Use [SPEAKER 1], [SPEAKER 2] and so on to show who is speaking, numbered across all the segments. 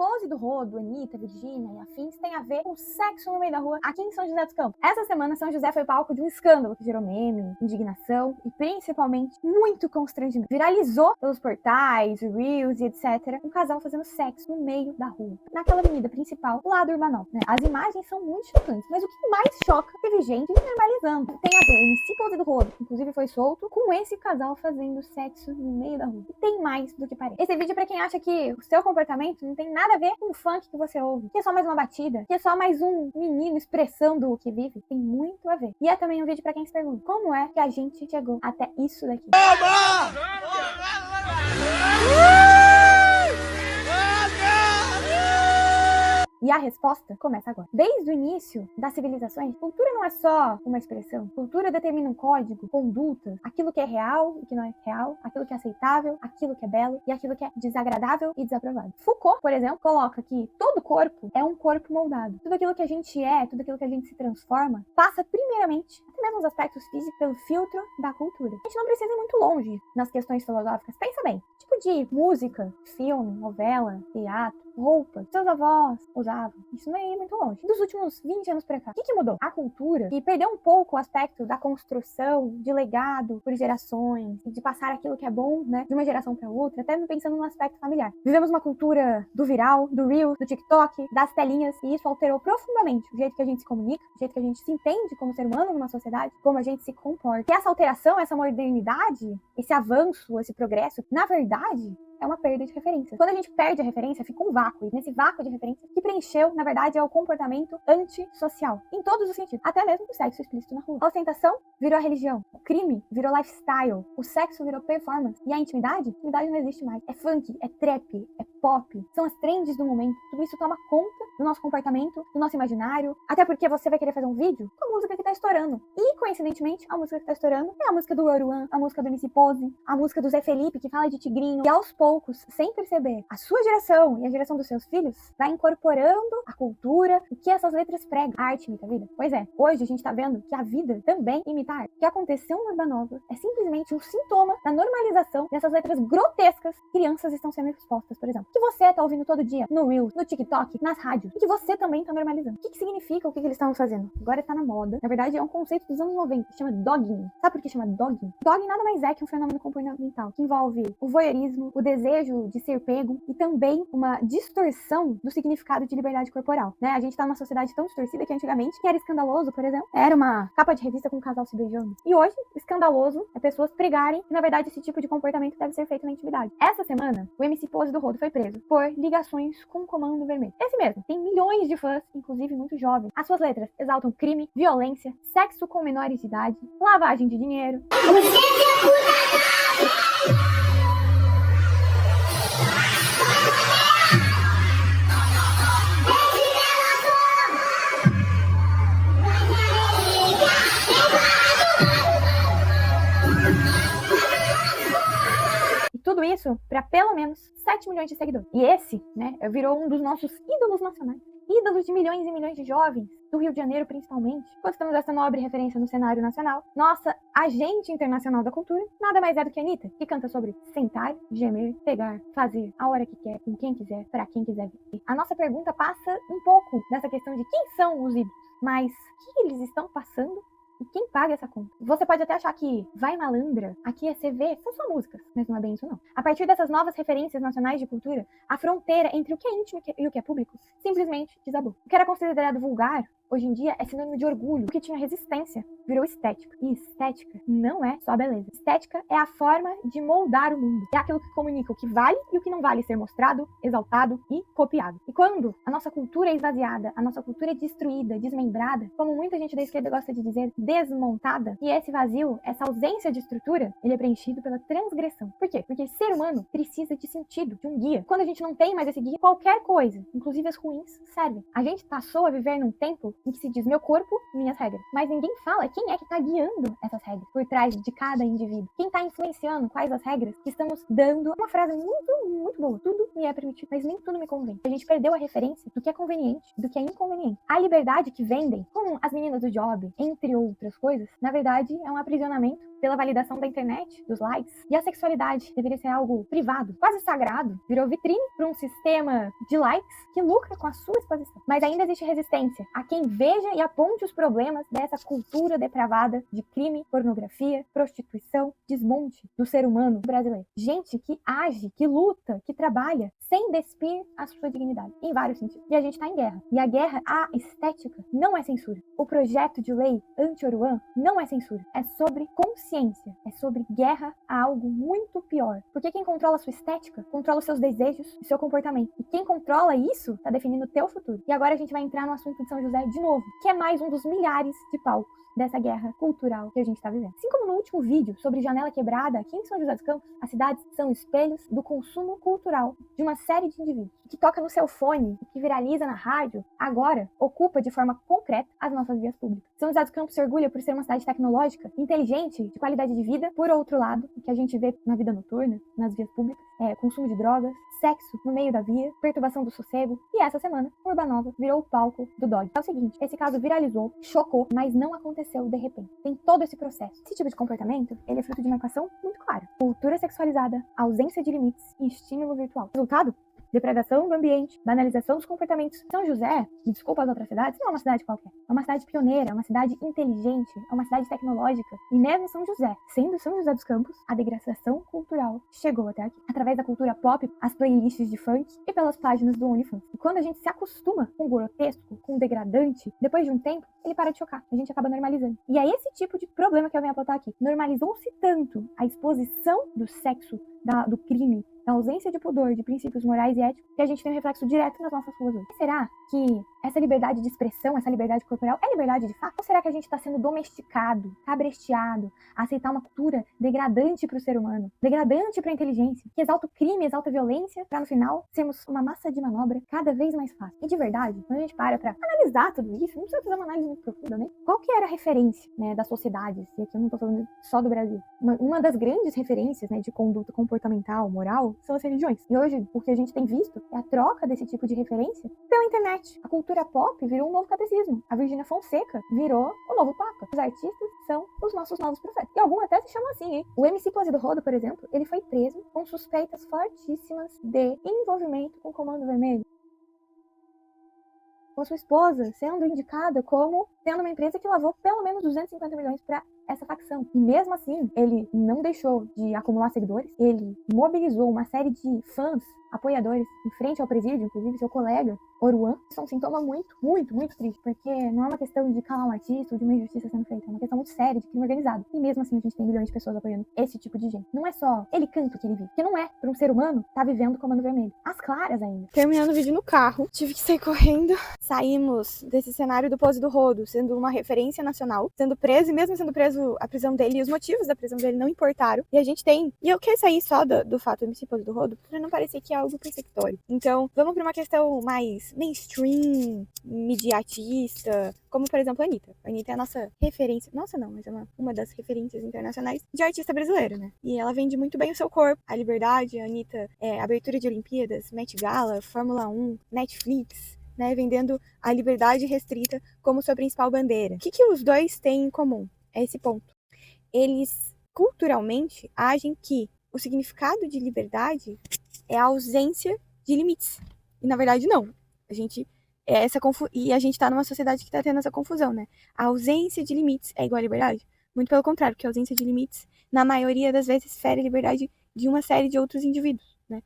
[SPEAKER 1] Pose do Rodo, Anitta, Virgínia e afins tem a ver com sexo no meio da rua aqui em São José dos Campos. Essa semana, São José foi palco de um escândalo que gerou meme, indignação e principalmente muito constrangimento. Viralizou pelos portais, reels e etc. Um casal fazendo sexo no meio da rua, naquela avenida principal lá do Urbanópolis, né? As imagens são muito chocantes, mas o que mais choca, teve gente normalizando. Tem a ver o MC Pose do Rodo, inclusive foi solto, com esse casal fazendo sexo no meio da rua. E tem mais do que parece. Esse vídeo é pra quem acha que o seu comportamento não tem nada a ver com o funk que você ouve, que é só mais uma batida, que é só mais um menino expressando o que vive. Tem muito a ver. E é também um vídeo pra quem se pergunta, como é que a gente chegou até isso daqui? E a resposta começa agora. Desde o início das civilizações, cultura não é só uma expressão. Cultura determina um código, condutas, aquilo que é real e que não é real, aquilo que é aceitável, aquilo que é belo e aquilo que é desagradável e desaprovável. Foucault, por exemplo, coloca que todo corpo é um corpo moldado. Tudo aquilo que a gente é, tudo aquilo que a gente se transforma, passa primeiramente, até mesmo os aspectos físicos, pelo filtro da cultura. A gente não precisa ir muito longe nas questões filosóficas. Pensa bem, tipo de música, filme, novela, teatro, roupa, seus avós usavam. Isso não é ir muito longe. Dos últimos 20 anos pra cá, o que mudou? A cultura, que perdeu um pouco o aspecto da construção, de legado por gerações, de passar aquilo que é bom, né, de uma geração pra outra, até pensando no aspecto familiar. Vivemos uma cultura do viral, do reel, do TikTok, das telinhas, e isso alterou profundamente o jeito que a gente se comunica, o jeito que a gente se entende como ser humano numa sociedade, como a gente se comporta. E essa alteração, essa modernidade, esse avanço, esse progresso, na verdade, é uma perda de referência. Quando a gente perde a referência, fica um vácuo. E nesse vácuo de referência, que preencheu, na verdade, é o comportamento antissocial. Em todos os sentidos. Até mesmo o sexo explícito na rua. A ostentação virou a religião. O crime virou lifestyle. O sexo virou performance. E a intimidade? A intimidade não existe mais. É funk, é trap, é pop. São as trends do momento. Tudo isso toma conta do nosso comportamento, do nosso imaginário. Até porque você vai querer fazer um vídeo com a música que tá estourando. E, coincidentemente, a música que tá estourando é a música do Roruan, a música do MC Pose, a música do Zé Felipe, que fala de tigrinho. E aos poucos, sem perceber, a sua geração e a geração dos seus filhos vai incorporando a cultura, o que essas letras pregam. A arte imita a vida? Pois é, hoje a gente tá vendo que a vida também imita a arte. O que aconteceu no Urbanópolis é simplesmente um sintoma da normalização dessas letras grotescas que crianças estão sendo expostas, por exemplo. Que você tá ouvindo todo dia no Reels, no TikTok, nas rádios, e que você também tá normalizando. O que significa o que eles estavam fazendo? Agora tá na moda. Na verdade, é um conceito dos anos 90, chama dogging. Sabe por que chama dogging? Dogging nada mais é que um fenômeno comportamental que envolve o voyeurismo, o desejo de ser pego e também uma distorção do significado de liberdade corporal, né? A gente tá numa sociedade tão distorcida que antigamente, que era escandaloso, por exemplo, era uma capa de revista com um casal se beijando. E hoje, escandaloso é pessoas pregarem que, na verdade, esse tipo de comportamento deve ser feito na intimidade. Essa semana, o MC Pose do Rodo foi preso por ligações com o Comando Vermelho. Esse mesmo, tem milhões de fãs, inclusive muito jovens. As suas letras exaltam crime, violência, sexo com menores de idade, lavagem de dinheiro. Tudo isso para pelo menos 7 milhões de seguidores. E esse, né, virou um dos nossos ídolos nacionais. Ídolos de milhões e milhões de jovens, do Rio de Janeiro principalmente. Quando temos essa nobre referência no cenário nacional, nossa agente internacional da cultura nada mais é do que a Anitta, que canta sobre sentar, gemer, pegar, fazer, a hora que quer, com quem quiser, para quem quiser ver. A nossa pergunta passa um pouco dessa questão de quem são os ídolos, mas o que eles estão passando? E quem paga essa conta? Você pode até achar que Vai Malandra, Aqui é CV, são só músicas, mas não é bem isso não. A partir dessas novas referências nacionais de cultura, a fronteira entre o que é íntimo e o que é público simplesmente desabou. O que era considerado vulgar, hoje em dia é sinônimo de orgulho. O que tinha resistência virou estética. E estética não é só beleza. Estética é a forma de moldar o mundo. É aquilo que comunica o que vale e o que não vale ser mostrado, exaltado e copiado. E quando a nossa cultura é esvaziada, a nossa cultura é destruída, desmembrada, como muita gente da esquerda gosta de dizer, desmontada, e esse vazio, essa ausência de estrutura, ele é preenchido pela transgressão. Por quê? Porque ser humano precisa de sentido, de um guia. Quando a gente não tem mais esse guia, qualquer coisa, inclusive as ruins, servem. A gente passou a viver num tempo em que se diz meu corpo, minhas regras. Mas ninguém fala quem é que está guiando essas regras por trás de cada indivíduo. Quem está influenciando quais as regras que estamos dando. Uma frase muito, muito boa. Tudo me é permitido, mas nem tudo me convém. A gente perdeu a referência do que é conveniente, do que é inconveniente. A liberdade que vendem, como as meninas do Job, entre outras coisas, na verdade é um aprisionamento pela validação da internet, dos likes. E a sexualidade deveria ser algo privado, quase sagrado. Virou vitrine para um sistema de likes que lucra com a sua exposição. Mas ainda existe resistência a quem veja e aponte os problemas dessa cultura depravada de crime, pornografia, prostituição, desmonte do ser humano brasileiro. Gente que age, que luta, que trabalha sem despir a sua dignidade, em vários sentidos. E a gente está em guerra. E a guerra, a estética, não é censura. O projeto de lei anti-Oruan não é censura. É sobre consciência. É sobre guerra a algo muito pior. Porque quem controla a sua estética, controla os seus desejos e seu comportamento. E quem controla isso, está definindo o teu futuro. E agora a gente vai entrar no assunto de São José de novo, que é mais um dos milhares de palcos dessa guerra cultural que a gente está vivendo. Assim como no último vídeo sobre janela quebrada aqui em São José dos Campos, as cidades são espelhos do consumo cultural de uma série de indivíduos. O que toca no seu fone, o que viraliza na rádio, agora ocupa de forma concreta as nossas vias públicas. São José dos Campos se orgulha por ser uma cidade tecnológica, inteligente, de qualidade de vida. Por outro lado, o que a gente vê na vida noturna, nas vias públicas, é consumo de drogas, sexo no meio da via, perturbação do sossego. E essa semana, Urbanova virou o palco do dog. É o seguinte, esse caso viralizou, chocou, mas não aconteceu de repente. Tem todo esse processo. Esse tipo de comportamento, ele é fruto de uma equação muito clara. Cultura sexualizada, ausência de limites e estímulo virtual. Resultado? Depredação do ambiente, banalização dos comportamentos. São José, me desculpa as outras cidades, não é uma cidade qualquer. É uma cidade pioneira, é uma cidade inteligente, é uma cidade tecnológica. E mesmo São José, sendo São José dos Campos, a degradação cultural chegou até aqui. Através da cultura pop, as playlists de funk e pelas páginas do OnlyFans. E quando a gente se acostuma com o grotesco, com o degradante, depois de um tempo, ele para de chocar. A gente acaba normalizando. E é esse tipo de problema que eu venho apontar aqui. Normalizou-se tanto a exposição do sexo, do crime, da ausência de pudor, de princípios morais e éticos, que a gente tem um reflexo direto nas nossas ruas hoje. Será que essa liberdade de expressão, essa liberdade corporal é liberdade de fato? Ou será que a gente está sendo domesticado, cabresteado, a aceitar uma cultura degradante para o ser humano, degradante para a inteligência, que exalta o crime, exalta a violência, para no final sermos uma massa de manobra cada vez mais fácil? E de verdade, quando a gente para analisar tudo isso, não precisa fazer uma análise muito profunda, né? Qual que era a referência, né, das sociedades? E aqui eu não estou falando só do Brasil. Uma das grandes referências, né, de conduta comportamental, moral, são as religiões. E hoje, o que a gente tem visto é a troca desse tipo de referência pela internet. A cultura pop virou um novo catecismo. A Virgínia Fonseca virou o novo papa. Os artistas são os nossos novos profetas. E alguns até se chamam assim, hein? O MC Pose do Rodo, por exemplo, ele foi preso com suspeitas fortíssimas de envolvimento com o Comando Vermelho. Com a sua esposa sendo indicada como tendo uma empresa que lavou pelo menos 250 milhões para essa facção. E mesmo assim, ele não deixou de acumular seguidores, ele mobilizou uma série de fãs, apoiadores, em frente ao presídio, inclusive seu colega, Oruan. Isso é um sintoma muito, muito, muito triste, porque não é uma questão de calar um artista ou de uma injustiça sendo feita, é uma questão muito séria de crime organizado. E mesmo assim, a gente tem milhões de pessoas apoiando esse tipo de gente. Não é só ele canta o que ele vive, que não é para um ser humano tá vivendo o Comando Vermelho. As claras ainda. Terminando o vídeo no carro, tive que sair correndo. Saímos desse cenário do Pose do Rodo, sendo uma referência nacional, sendo preso, e mesmo sendo preso, a prisão dele e os motivos da prisão dele não importaram. E a gente tem... E eu quero sair só do fato do MC Pose do Rodo, pra não parecer que é algo persecutório. Então, vamos pra uma questão mais mainstream, mediatista, como, por exemplo, a Anitta. A Anitta é a nossa referência... Nossa, não, mas é uma das referências internacionais de artista brasileiro, né? E ela vende muito bem o seu corpo, a liberdade. A Anitta é abertura de Olimpíadas, Met Gala, Fórmula 1, Netflix... né, vendendo a liberdade restrita como sua principal bandeira. O que os dois têm em comum? É esse ponto. Eles, culturalmente, agem que o significado de liberdade é a ausência de limites. E, na verdade, não. A gente tá numa sociedade que tá tendo essa confusão, né? A ausência de limites é igual à liberdade? Muito pelo contrário, porque a ausência de limites, na maioria das vezes, fere a liberdade de uma série de outros indivíduos, né?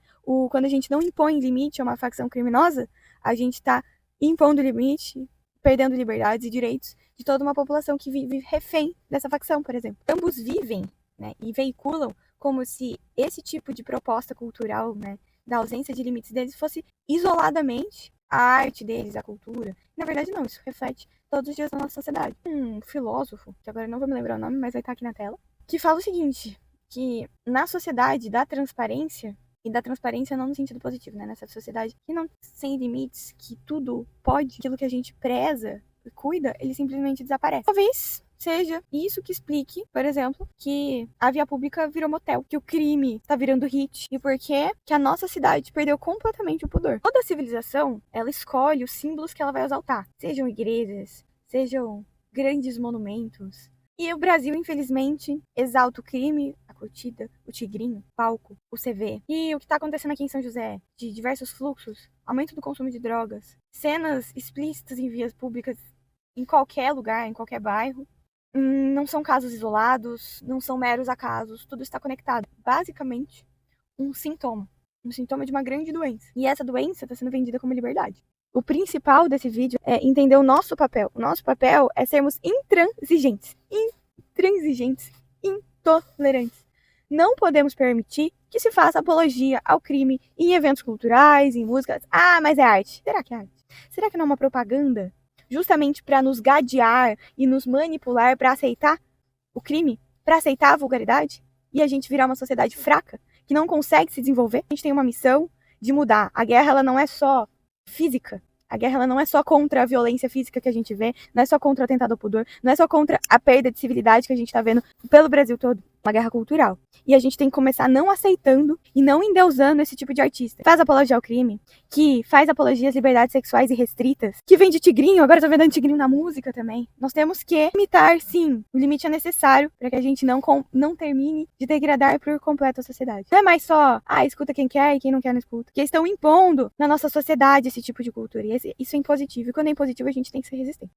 [SPEAKER 1] Quando a gente não impõe limite a uma facção criminosa, a gente está impondo limite, perdendo liberdades e direitos de toda uma população que vive refém dessa facção, por exemplo. Ambos vivem, né, e veiculam como se esse tipo de proposta cultural, né, da ausência de limites deles fosse isoladamente a arte deles, a cultura. Na verdade, não, isso reflete todos os dias na nossa sociedade. Um filósofo, que agora eu não vou me lembrar o nome, mas vai estar aqui na tela, que fala o seguinte, que na sociedade da transparência, e da transparência não no sentido positivo, né? Nessa sociedade que não sem limites, que tudo pode, aquilo que a gente preza cuida, ele simplesmente desaparece. Talvez seja isso que explique, por exemplo, que a via pública virou motel, que o crime tá virando hit, e por que a nossa cidade perdeu completamente o pudor. Toda civilização, ela escolhe os símbolos que ela vai exaltar, sejam igrejas, sejam grandes monumentos. E o Brasil, infelizmente, exalta o crime, a curtida, o tigrinho, o palco, o CV. E o que tá acontecendo aqui em São José, de diversos fluxos, aumento do consumo de drogas, cenas explícitas em vias públicas em qualquer lugar, em qualquer bairro, não são casos isolados, não são meros acasos, tudo está conectado. Basicamente, um sintoma de uma grande doença. E essa doença está sendo vendida como liberdade. O principal desse vídeo é entender o nosso papel. O nosso papel é sermos intransigentes, intolerantes. Não podemos permitir que se faça apologia ao crime em eventos culturais, em músicas. Ah, mas é arte. Será que é arte? Será que não é uma propaganda? Justamente para nos gadear e nos manipular para aceitar o crime, para aceitar a vulgaridade e a gente virar uma sociedade fraca, que não consegue se desenvolver. A gente tem uma missão de mudar. A guerra, ela não é só física. A guerra, ela não é só contra a violência física que a gente vê, não é só contra o atentado ao pudor, não é só contra a perda de civilidade que a gente tá vendo pelo Brasil todo. Uma guerra cultural. E a gente tem que começar não aceitando e não endeusando esse tipo de artista. Faz apologia ao crime, que faz apologia às liberdades sexuais irrestritas, que vende tigrinho, agora tá vendendo tigrinho na música também. Nós temos que limitar, sim. O limite é necessário para que a gente não termine de degradar por completo a sociedade. Não é mais só, escuta quem quer e quem não quer não escuta. Que estão impondo na nossa sociedade esse tipo de cultura. E isso é impositivo. E quando é impositivo, a gente tem que ser resistente.